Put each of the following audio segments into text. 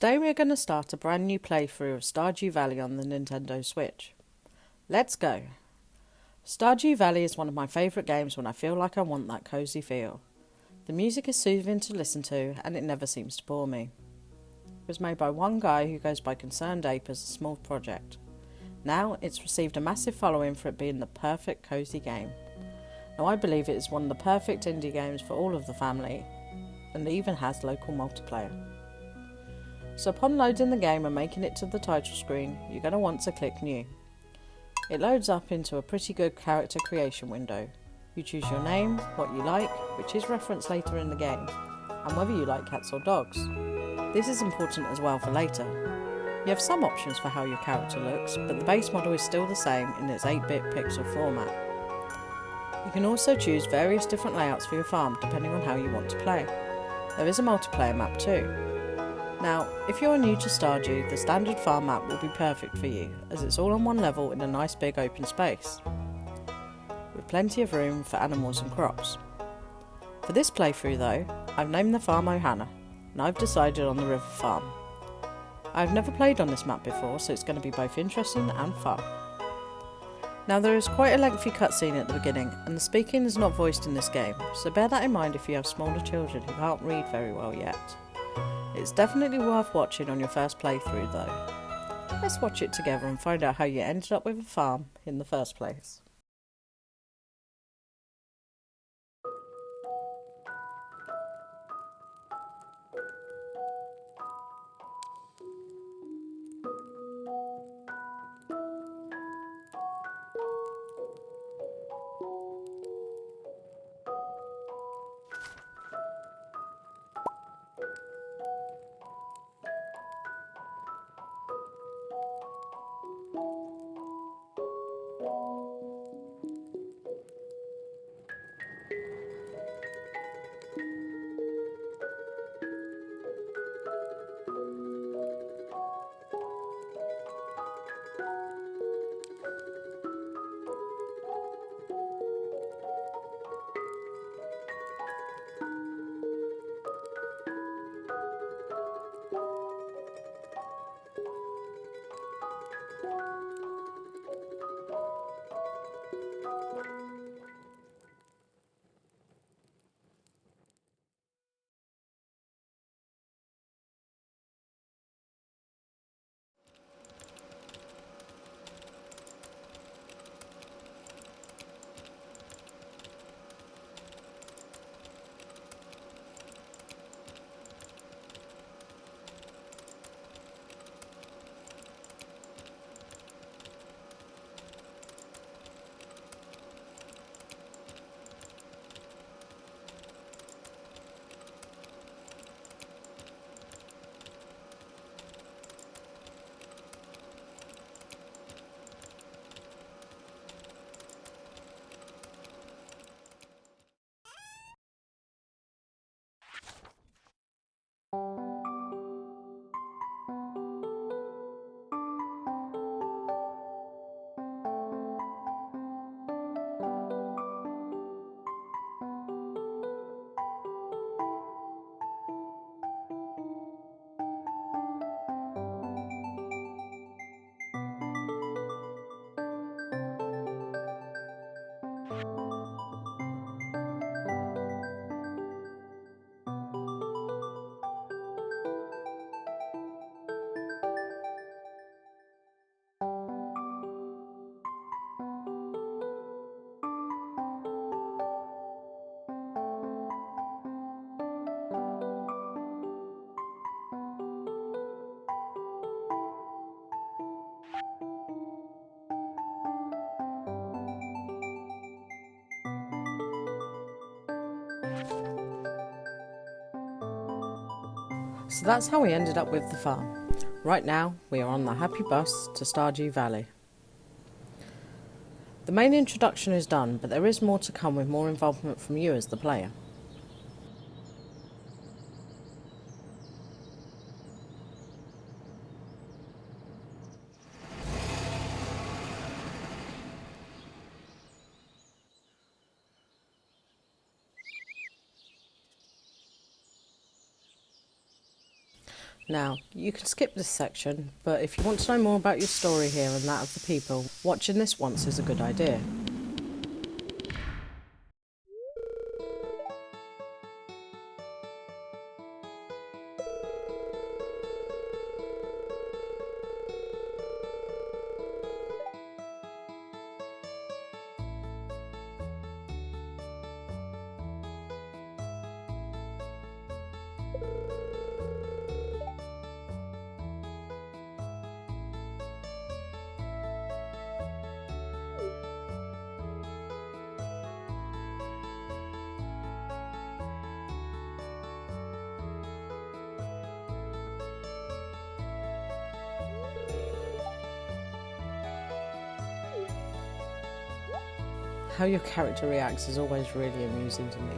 Today we are going to start a brand new playthrough of Stardew Valley on the Nintendo Switch. Let's go! Stardew Valley is one of my favourite games when I feel like I want that cosy feel. The music is soothing to listen to and it never seems to bore me. It was made by one guy who goes by Concerned Ape as a small project. Now it's received a massive following for it being the perfect cosy game. Now I believe it is one of the perfect indie games for all of the family and even has local multiplayer. So upon loading the game and making it to the title screen, you're going to want to click New. It loads up into a pretty good character creation window. You choose your name, what you like, which is referenced later in the game, and whether you like cats or dogs. This is important as well for later. You have some options for how your character looks, but the base model is still the same in its 8-bit pixel format. You can also choose various different layouts for your farm depending on how you want to play. There is a multiplayer map too. Now, if you're new to Stardew, the standard farm map will be perfect for you, as it's all on one level in a nice big open space, with plenty of room for animals and crops. For this playthrough though, I've named the farm Ohana, and I've decided on the river farm. I've never played on this map before, so it's going to be both interesting and fun. Now there is quite a lengthy cutscene at the beginning, and the speaking is not voiced in this game, so bear that in mind if you have smaller children who can't read very well yet. It's definitely worth watching on your first playthrough though. Let's watch it together and find out how you ended up with a farm in the first place. So that's how we ended up with the farm. Right now, we are on the happy bus to Stardew Valley. The main introduction is done, but there is more to come with more involvement from you as the player. Now, you can skip this section, but if you want to know more about your story here and that of the people, watching this once is a good idea. How your character reacts is always really amusing to me.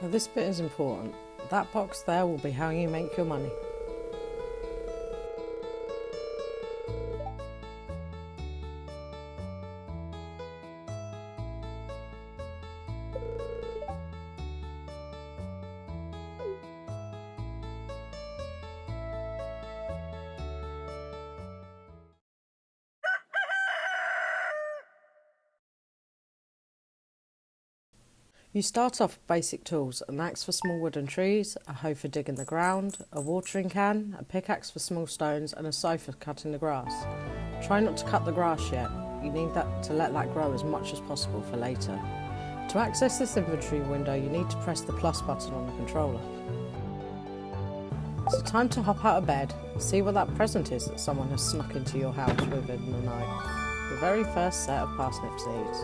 Now this bit is important. That box there will be how you make your money. You start off with basic tools: an axe for small wooden trees, a hoe for digging the ground, a watering can, a pickaxe for small stones, and a scythe for cutting the grass. Try not to cut the grass yet, you need to let that grow as much as possible for later. To access this inventory window you need to press the plus button on the controller. So time to hop out of bed and see what that present is that someone has snuck into your house within the night. Your very first set of parsnip seeds.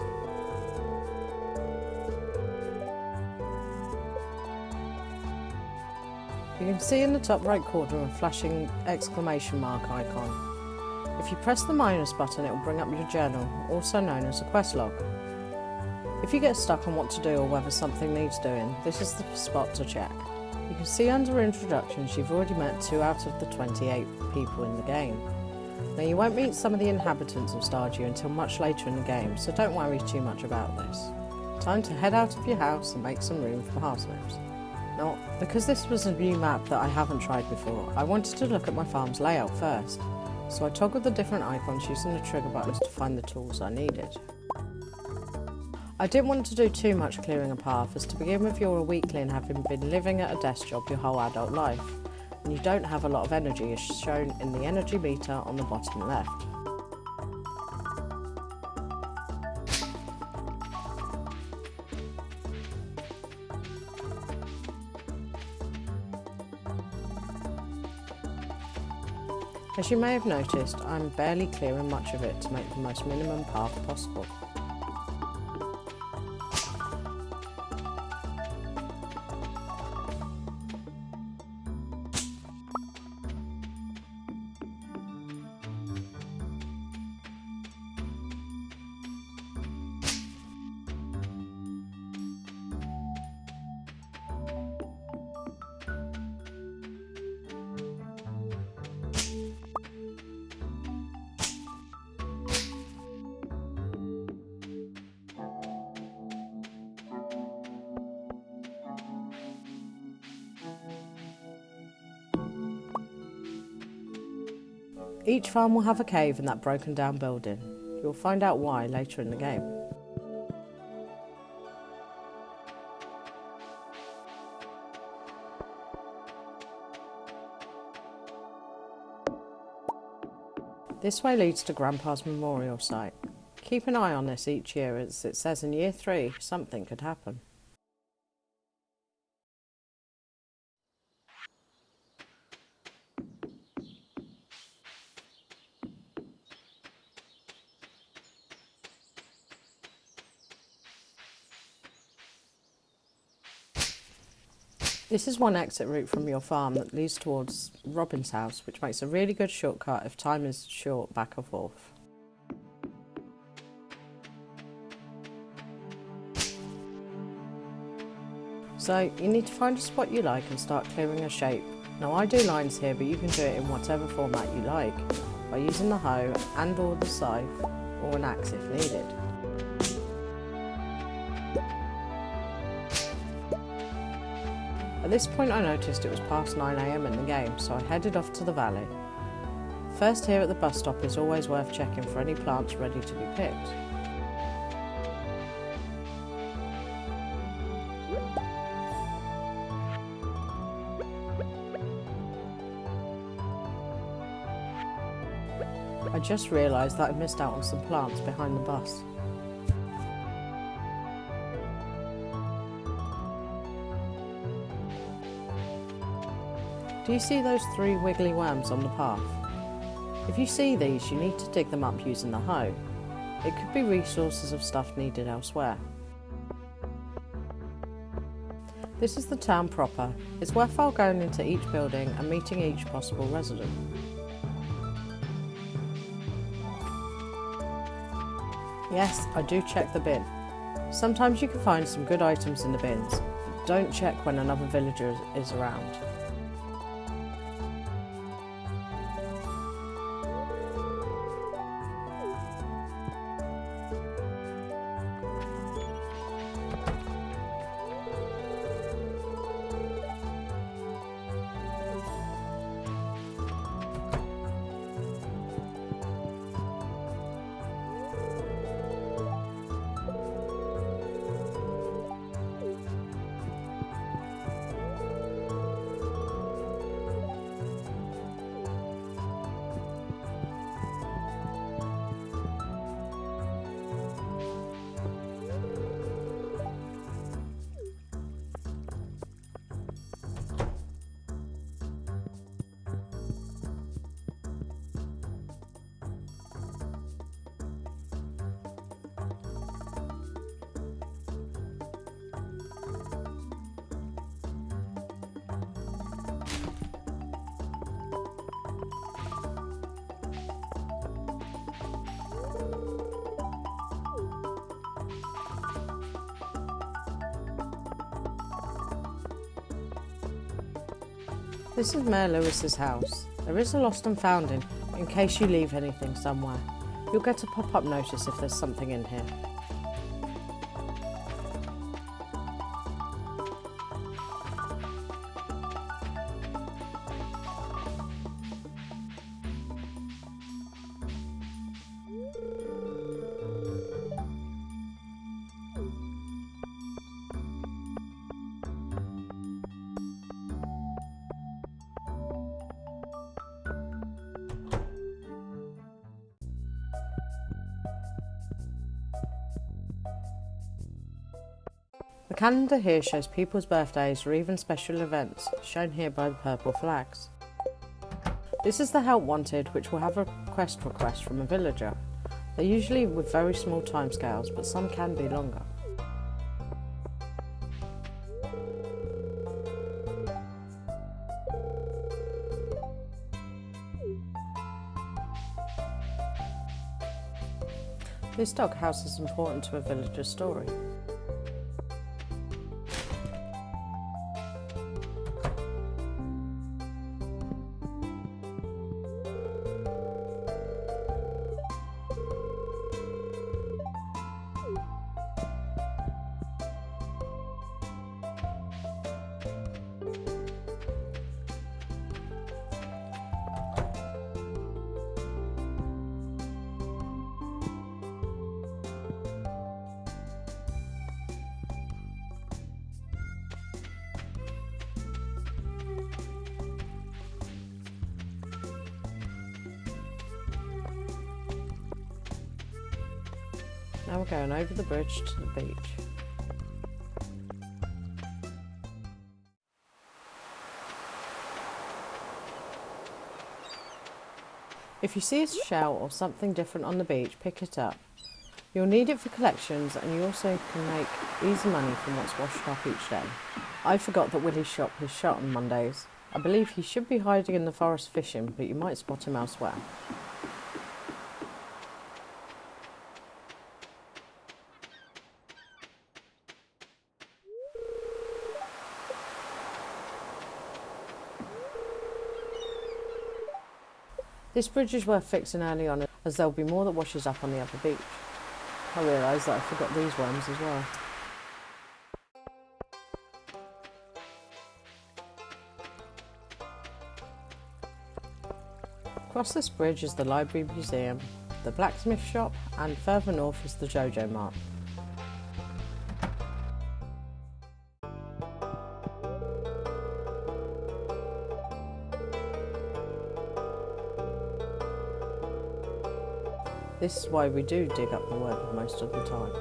You can see in the top right corner a flashing exclamation mark icon. If you press the minus button it will bring up your journal, also known as a quest log. If you get stuck on what to do or whether something needs doing, this is the spot to check. You can see under introductions you've already met 2 out of the 28 people in the game. Now you won't meet some of the inhabitants of Stardew until much later in the game, so don't worry too much about this. Time to head out of your house and make some room for parsnips. Now, because this was a new map that I haven't tried before, I wanted to look at my farm's layout first, so I toggled the different icons using the trigger buttons to find the tools I needed. I didn't want to do too much clearing a path, as to begin with you're a weakling having been living at a desk job your whole adult life, and you don't have a lot of energy as shown in the energy meter on the bottom left. As you may have noticed, I'm barely clearing much of it to make the most minimum path possible. Each farm will have a cave in that broken down building. You'll find out why later in the game. This way leads to Grandpa's memorial site. Keep an eye on this each year, as it says in year 3 something could happen. This is one exit route from your farm that leads towards Robin's house, which makes a really good shortcut if time is short back and forth. So you need to find a spot you like and start clearing a shape. Now I do lines here, but you can do it in whatever format you like, by using the hoe and or the scythe, or an axe if needed. At this point I noticed it was past 9 AM in the game, so I headed off to the valley. First here at the bus stop is always worth checking for any plants ready to be picked. I just realised that I missed out on some plants behind the bus. Do you see those 3 wiggly worms on the path? If you see these, you need to dig them up using the hoe. It could be resources of stuff needed elsewhere. This is the town proper. It's worthwhile going into each building and meeting each possible resident. Yes, I do check the bin. Sometimes you can find some good items in the bins, but don't check when another villager is around. This is Mayor Lewis's house. There is a lost and found in case you leave anything somewhere. You'll get a pop-up notice if there's something in here. The calendar here shows people's birthdays or even special events, shown here by the purple flags. This is the help wanted, which will have a quest request from a villager. They're usually with very small timescales, but some can be longer. This doghouse is important to a villager's story. Now we're going over the bridge to the beach. If you see a shell or something different on the beach, pick it up. You'll need it for collections, and you also can make easy money from what's washed up each day. I forgot that Willie's shop is shut on Mondays. I believe he should be hiding in the forest fishing, but you might spot him elsewhere. This bridge is worth fixing early on, as there'll be more that washes up on the other beach. I realised that I forgot these worms as well. Across this bridge is the Library Museum, the blacksmith shop, and further north is the JoJo Mart. This is why we do dig up the worm most of the time.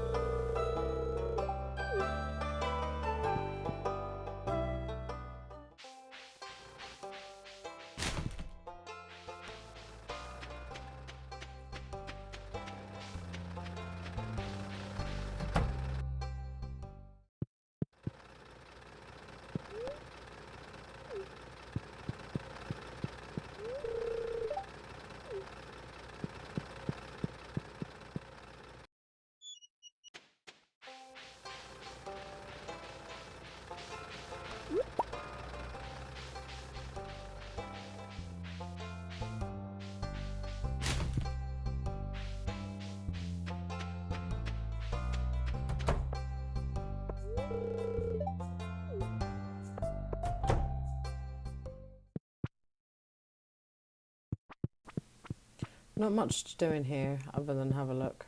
Not much to do in here other than have a look.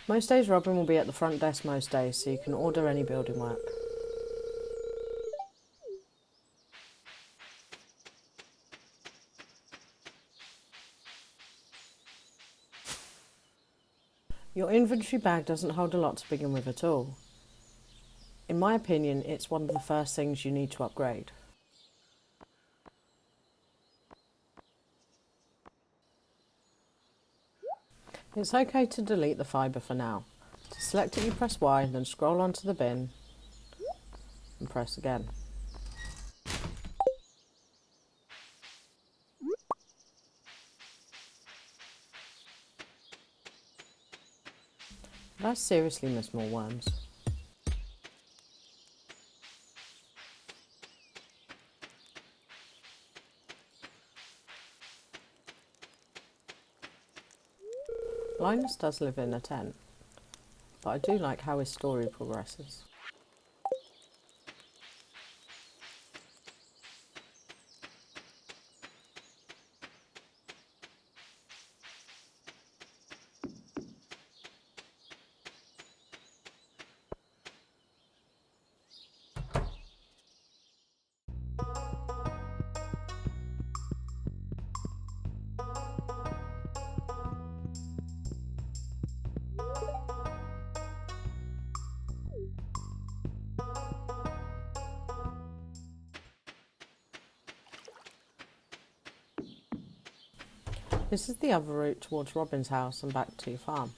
Most days Robin will be at the front desk most days, so you can order any building work. Your inventory bag doesn't hold a lot to begin with at all. In my opinion, it's one of the first things you need to upgrade. It's okay to delete the fibre for now. To select it, you press Y, then scroll onto the bin and press again. But I seriously miss more worms. Linus does live in a tent, but I do like how his story progresses. This is the other route towards Robin's house and back to your farm.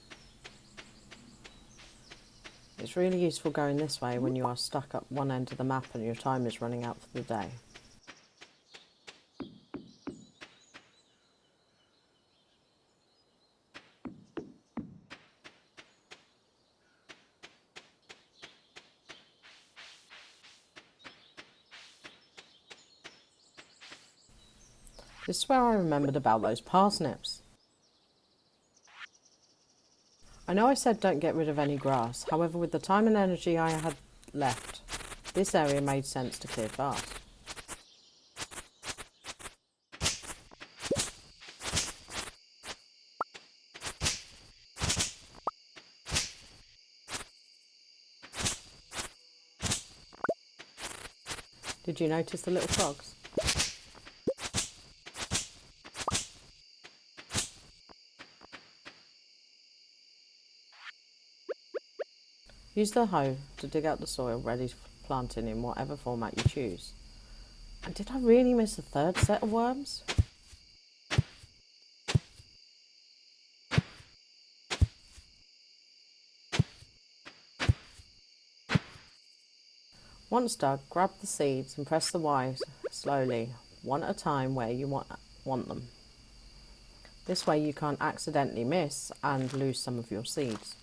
It's really useful going this way when you are stuck up one end of the map and your time is running out for the day. This is where I remembered about those parsnips. I know I said don't get rid of any grass, however with the time and energy I had left, this area made sense to clear fast. Did you notice the little frogs? Use the hoe to dig out the soil ready for planting in whatever format you choose. And did I really miss a third set of worms? Once dug, grab the seeds and press the Y slowly, one at a time where you want them. This way you can't accidentally miss and lose some of your seeds.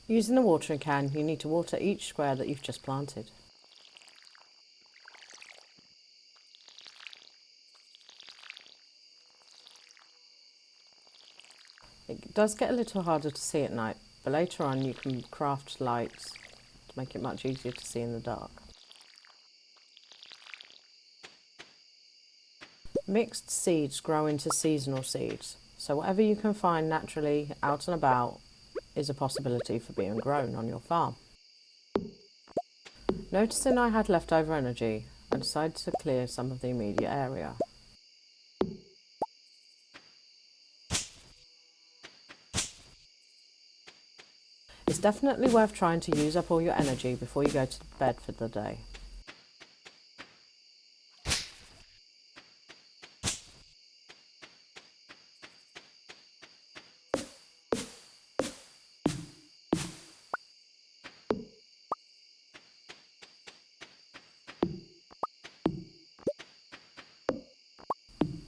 Using the watering can, you need to water each square that you've just planted. It does get a little harder to see at night, but later on you can craft lights to make it much easier to see in the dark. Mixed seeds grow into seasonal seeds, so whatever you can find naturally out and about is a possibility for being grown on your farm. Noticing I had leftover energy, I decided to clear some of the immediate area. It's definitely worth trying to use up all your energy before you go to bed for the day.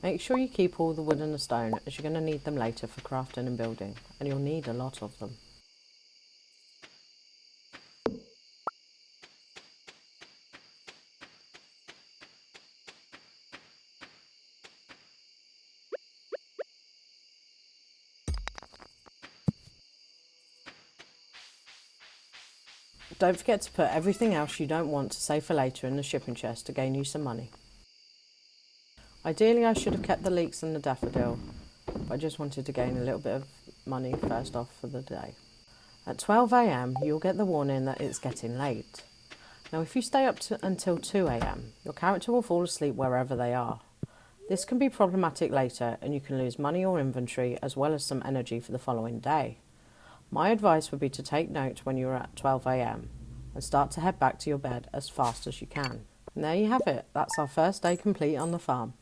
Make sure you keep all the wood and the stone, as you're going to need them later for crafting and building, and you'll need a lot of them. Don't forget to put everything else you don't want to save for later in the shipping chest to gain you some money. Ideally I should have kept the leeks and the daffodil, but I just wanted to gain a little bit of money first off for the day. At 12 AM you'll get the warning that it's getting late. Now if you stay up until 2 AM, your character will fall asleep wherever they are. This can be problematic later and you can lose money or inventory as well as some energy for the following day. My advice would be to take note when you're at 12 AM and start to head back to your bed as fast as you can. And there you have it, that's our first day complete on the farm.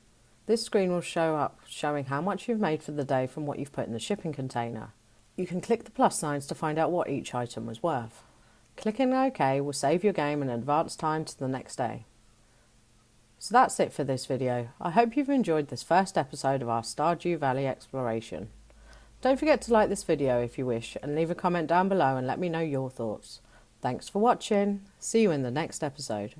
This screen will show up showing how much you've made for the day from what you've put in the shipping container. You can click the plus signs to find out what each item was worth. Clicking OK will save your game and advance time to the next day. So that's it for this video. I hope you've enjoyed this first episode of our Stardew Valley exploration. Don't forget to like this video if you wish and leave a comment down below and let me know your thoughts. Thanks for watching. See you in the next episode.